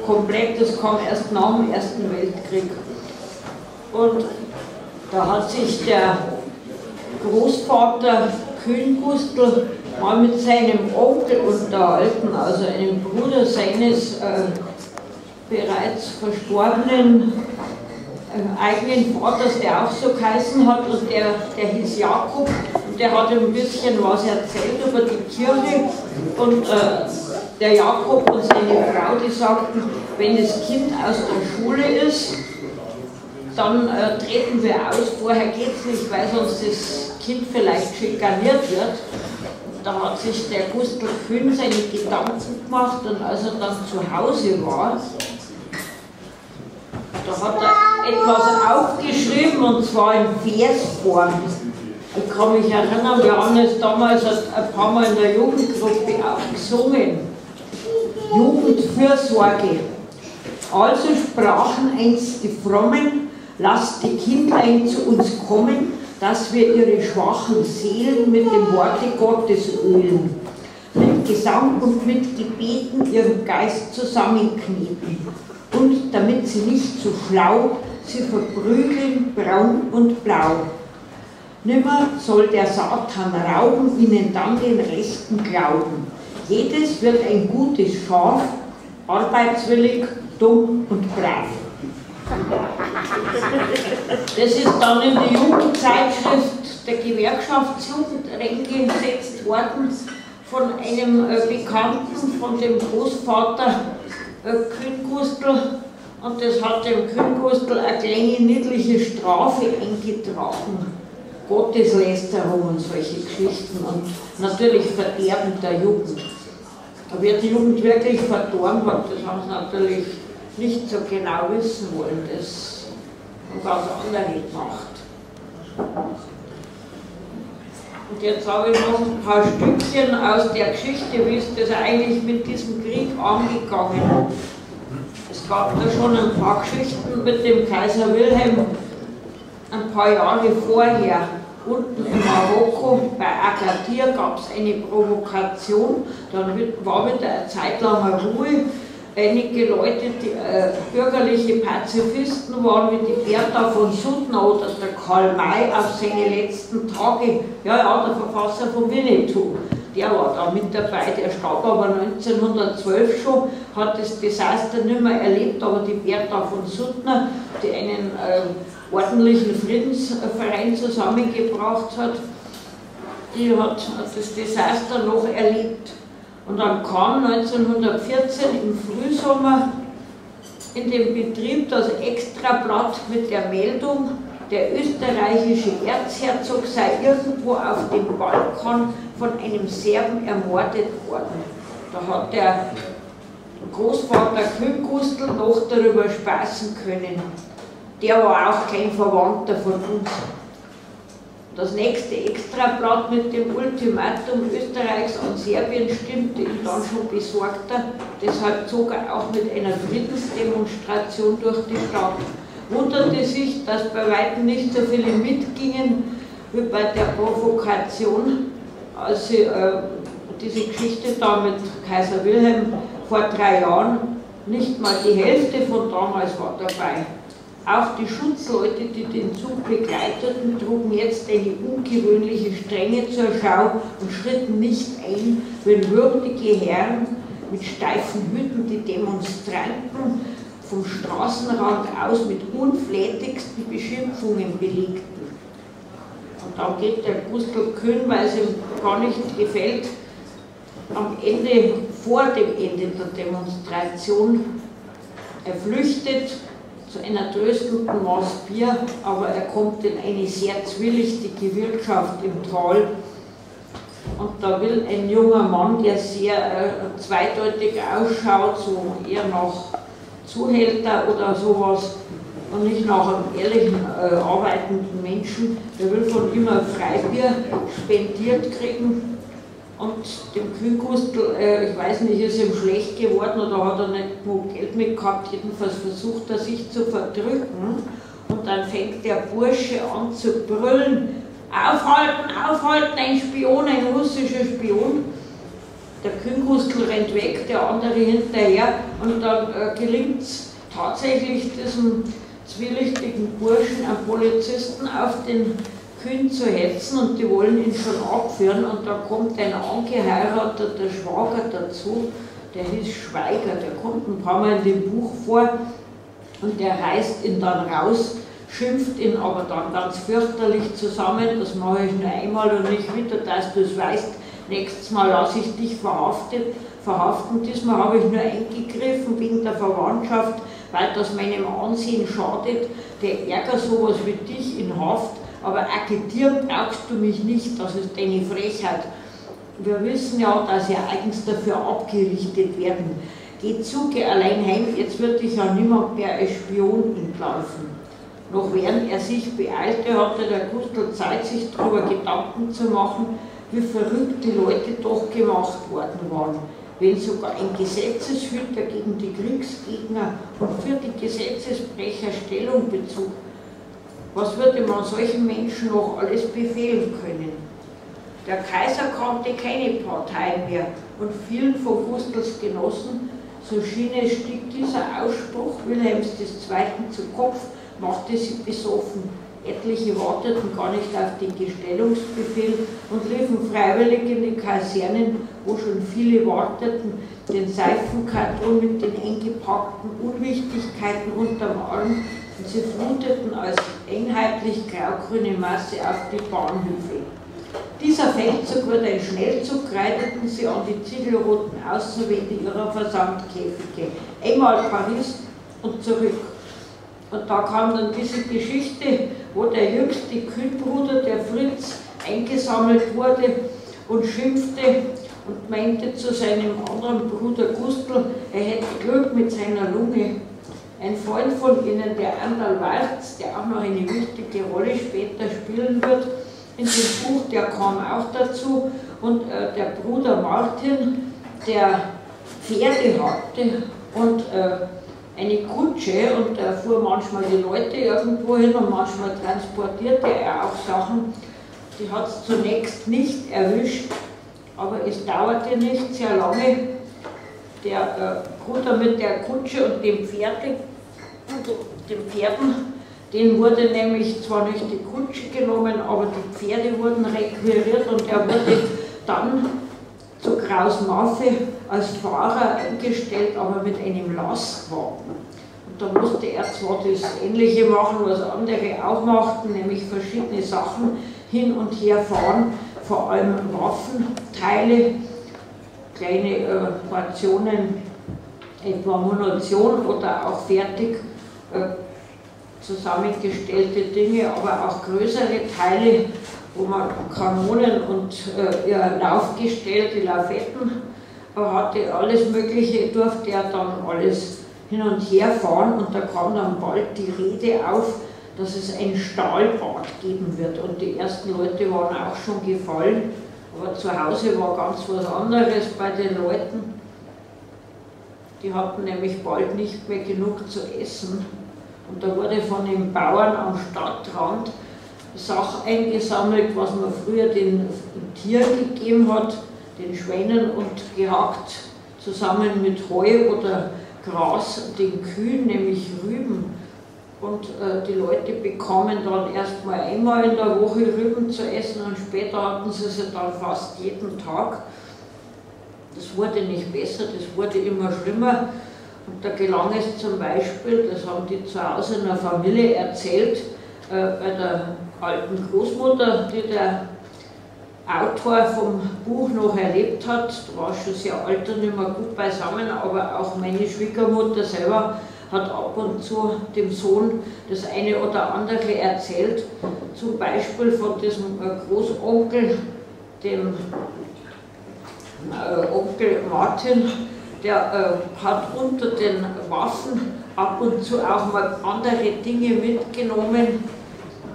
komplett, das kam erst nach dem Ersten Weltkrieg. Und da hat sich der Großvater Kühn-Gustl mal mit seinem Onkel unterhalten, also einem Bruder seines bereits verstorbenen eigenen Vaters, der auch so geheißen hat, und der hieß Jakob, und der hat ein bisschen was erzählt über die Kirche, und der Jakob und seine Frau, die sagten, wenn das Kind aus der Schule ist, dann treten wir aus, vorher geht es nicht, weil sonst das Kind vielleicht schikaniert wird. Da hat sich der Gustl Kühn seine Gedanken gemacht, und als er dann zu Hause war, da hat er etwas aufgeschrieben, und zwar in Versform. Ich kann mich erinnern, wir haben es damals ein paar Mal in der Jugendgruppe auch gesungen. Jugendfürsorge. Also sprachen einst die Frommen, lasst die Kindlein zu uns kommen, dass wir ihre schwachen Seelen mit dem Worte Gottes ölen, mit Gesang und mit Gebeten ihren Geist zusammenkneten, und damit sie nicht zu schlau, sie verprügeln braun und blau. Nimmer soll der Satan rauben, ihnen dann den rechten Glauben. Jedes wird ein gutes Schaf, arbeitswillig, dumm und brav. Das ist dann in die Jugendzeitschrift der Gewerkschaftsjugend reingesetzt worden von einem Bekannten, von dem Großvater Kühn-Gustl, und das hat dem Kühn-Gustl eine kleine niedliche Strafe eingetragen. Gotteslästerung und solche Geschichten und natürlich Verderben der Jugend. Wer die Jugend wirklich verdorben hat, das haben sie natürlich nicht so genau wissen wollen. Das haben ganz andere gemacht. Und jetzt habe ich noch ein paar Stückchen aus der Geschichte, wie ist das eigentlich mit diesem Krieg angegangen. Es gab da schon ein paar Geschichten mit dem Kaiser Wilhelm ein paar Jahre vorher. Unten in Marokko bei Agadir gab es eine Provokation, dann war wieder eine Zeit lang Ruhe. Einige Leute, die bürgerliche Pazifisten waren, wie die Bertha von Suttner oder der Karl May auf seine letzten Tage, ja, der Verfasser von Winnetou, der war da mit dabei, der starb aber 1912 schon, hat das Desaster nicht mehr erlebt, aber die Bertha von Suttner, die einen ordentlichen Friedensverein zusammengebracht hat, die hat das Desaster noch erlebt. Und dann kam 1914 im Frühsommer in dem Betrieb das Extrablatt mit der Meldung, der österreichische Erzherzog sei irgendwo auf dem Balkan von einem Serben ermordet worden. Da hat der Großvater Kühn-Gustl noch darüber spaßen können. Der war auch kein Verwandter von uns. Das nächste Extrablatt mit dem Ultimatum Österreichs an Serbien stimmte ihm dann schon besorgter, deshalb zog er auch mit einer Friedensdemonstration durch die Stadt. Wunderte sich, dass bei weitem nicht so viele mitgingen wie bei der Provokation, als sie diese Geschichte da mit Kaiser Wilhelm vor 3 Jahren, nicht mal die Hälfte von damals war dabei. Auch die Schutzleute, die den Zug begleiteten, trugen jetzt eine ungewöhnliche Strenge zur Schau und schritten nicht ein, wenn würdige Herren mit steifen Hüten die Demonstranten vom Straßenrand aus mit unflätigsten Beschimpfungen belegten. Und dann geht der Gustl Kühn, weil es ihm gar nicht gefällt, am Ende, vor dem Ende der Demonstration, er flüchtet zu einer tröstenden Maß Bier, aber er kommt in eine sehr zwielichtige Wirtschaft im Tal. Und da will ein junger Mann, der sehr zweideutig ausschaut, so eher nach Zuhälter oder sowas und nicht nach einem ehrlichen, arbeitenden Menschen, der will von ihm ein Freibier spendiert kriegen. Und dem Kühn-Gustl, ich weiß nicht, ist ihm schlecht geworden oder hat er nicht genug Geld mit gehabt, jedenfalls versucht er sich zu verdrücken. Und dann fängt der Bursche an zu brüllen, aufhalten, aufhalten, ein Spion, ein russischer Spion. der Kühngustel rennt weg, der andere hinterher und dann gelingt es tatsächlich diesem zwielichtigen Burschen, einem Polizisten, auf den Kühn zu hetzen und die wollen ihn schon abführen und da kommt ein angeheirateter Schwager dazu, der hieß Schweiger, der kommt ein paar Mal in dem Buch vor und der reißt ihn dann raus, schimpft ihn aber dann ganz fürchterlich zusammen, das mache ich nur einmal und nicht wieder, dass du es weißt, nächstes Mal lasse ich dich verhaften, diesmal habe ich nur eingegriffen wegen der Verwandtschaft, weil das meinem Ansehen schadet, der Ärger sowas wie dich in Haft, aber agitieren brauchst du mich nicht, das ist deine Frechheit. Wir wissen ja, dass ihr eigens dafür abgerichtet werden. Geh zu, geh allein heim, jetzt wird dich ja niemand mehr als Spion entlaufen. Noch während er sich beeilte, hatte der Gustl Zeit, sich darüber Gedanken zu machen, wie verrückt die Leute doch gemacht worden waren. Wenn sogar ein Gesetzeshüter gegen die Kriegsgegner und für die Gesetzesbrecher Stellung bezog, was würde man solchen Menschen noch alles befehlen können? Der Kaiser kannte keine Parteien mehr und vielen von Gustls Genossen, so schien es, stieg dieser Ausspruch Wilhelms II. Zu Kopf, machte sie besoffen. Etliche warteten gar nicht auf den Gestellungsbefehl und liefen freiwillig in die Kasernen, wo schon viele warteten, den Seifenkarton mit den eingepackten Unwichtigkeiten unterm Arm, und sie fluteten als einheitlich grau-grüne Masse auf die Bahnhöfe. Dieser Feldzug wurde ein Schnellzug, reiteten sie an die ziegelroten Außenwände ihrer Versandkäfige. Einmal Paris und zurück. Und da kam dann diese Geschichte, wo der jüngste Kühnbruder, der Fritz, eingesammelt wurde und schimpfte und meinte zu seinem anderen Bruder Gustl, er hätte Glück mit seiner Lunge. Ein Freund von ihnen, der Anderl Warz, der auch noch eine wichtige Rolle später spielen wird, in dem Buch, der kam auch dazu, und der Bruder Martin, der Pferde hatte und eine Kutsche, und er fuhr manchmal die Leute irgendwo hin und manchmal transportierte er auch Sachen, die hat es zunächst nicht erwischt, aber es dauerte nicht sehr lange. Der Bruder mit der Kutsche und den Pferden, den wurde nämlich zwar nicht die Kutsche genommen, aber die Pferde wurden requiriert und er wurde dann zu Kraus Maffei als Fahrer eingestellt, aber mit einem Lastwagen. Und da musste er zwar das Ähnliche machen, was andere auch machten, nämlich verschiedene Sachen hin und her fahren, vor allem Waffenteile, kleine Portionen, etwa Munition oder auch fertig zusammengestellte Dinge, aber auch größere Teile, wo man Kanonen und ihr Laufgestell, die Lafetten hatte, alles Mögliche, durfte er dann alles hin und her fahren, und da kam dann bald die Rede auf, dass es ein Stahlbad geben wird, und die ersten Leute waren auch schon gefallen, aber zu Hause war ganz was anderes bei den Leuten. Die hatten nämlich bald nicht mehr genug zu essen, und da wurde von den Bauern am Stadtrand Sachen eingesammelt, was man früher den Tieren gegeben hat, den Schweinen, und gehackt zusammen mit Heu oder Gras den Kühen, nämlich Rüben. Und die Leute bekamen dann erstmal einmal in der Woche Rüben zu essen und später hatten sie dann fast jeden Tag. Das wurde nicht besser, das wurde immer schlimmer. Und da gelang es zum Beispiel, das haben die zu Hause in der Familie erzählt, bei der alten Großmutter, die der Autor vom Buch noch erlebt hat, war schon sehr alt und nicht mehr gut beisammen, aber auch meine Schwiegermutter selber hat ab und zu dem Sohn das eine oder andere erzählt, zum Beispiel von diesem Großonkel, dem Onkel Martin, der hat unter den Waffen ab und zu auch mal andere Dinge mitgenommen,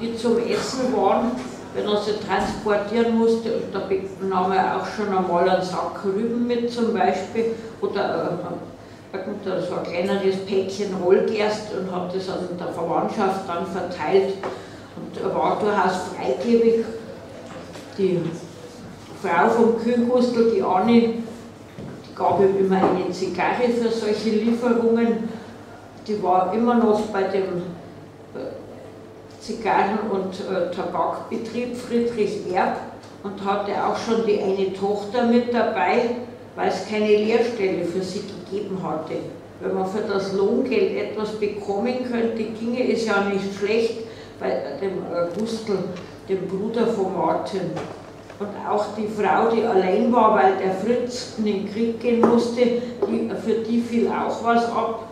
die zum Essen waren, wenn er sie transportieren musste. Und da nahm er auch schon einmal einen Sack Rüben mit zum Beispiel oder so ein kleineres Päckchen Rollgerst und hat das an der Verwandtschaft dann verteilt. Und er war durchaus freigebig. Die Frau vom Kühngustel, die Anni, gab ihm immer eine Zigarre für solche Lieferungen. Die war immer noch bei dem Zigarren- und Tabakbetrieb Friedrich Erb und hatte auch schon die eine Tochter mit dabei, weil es keine Lehrstelle für sie gegeben hatte. Wenn man für das Lohngeld etwas bekommen könnte, ginge es ja nicht schlecht bei dem Gustl, dem Bruder von Martin. Und auch die Frau, die allein war, weil der Fritz in den Krieg gehen musste, für die fiel auch was ab.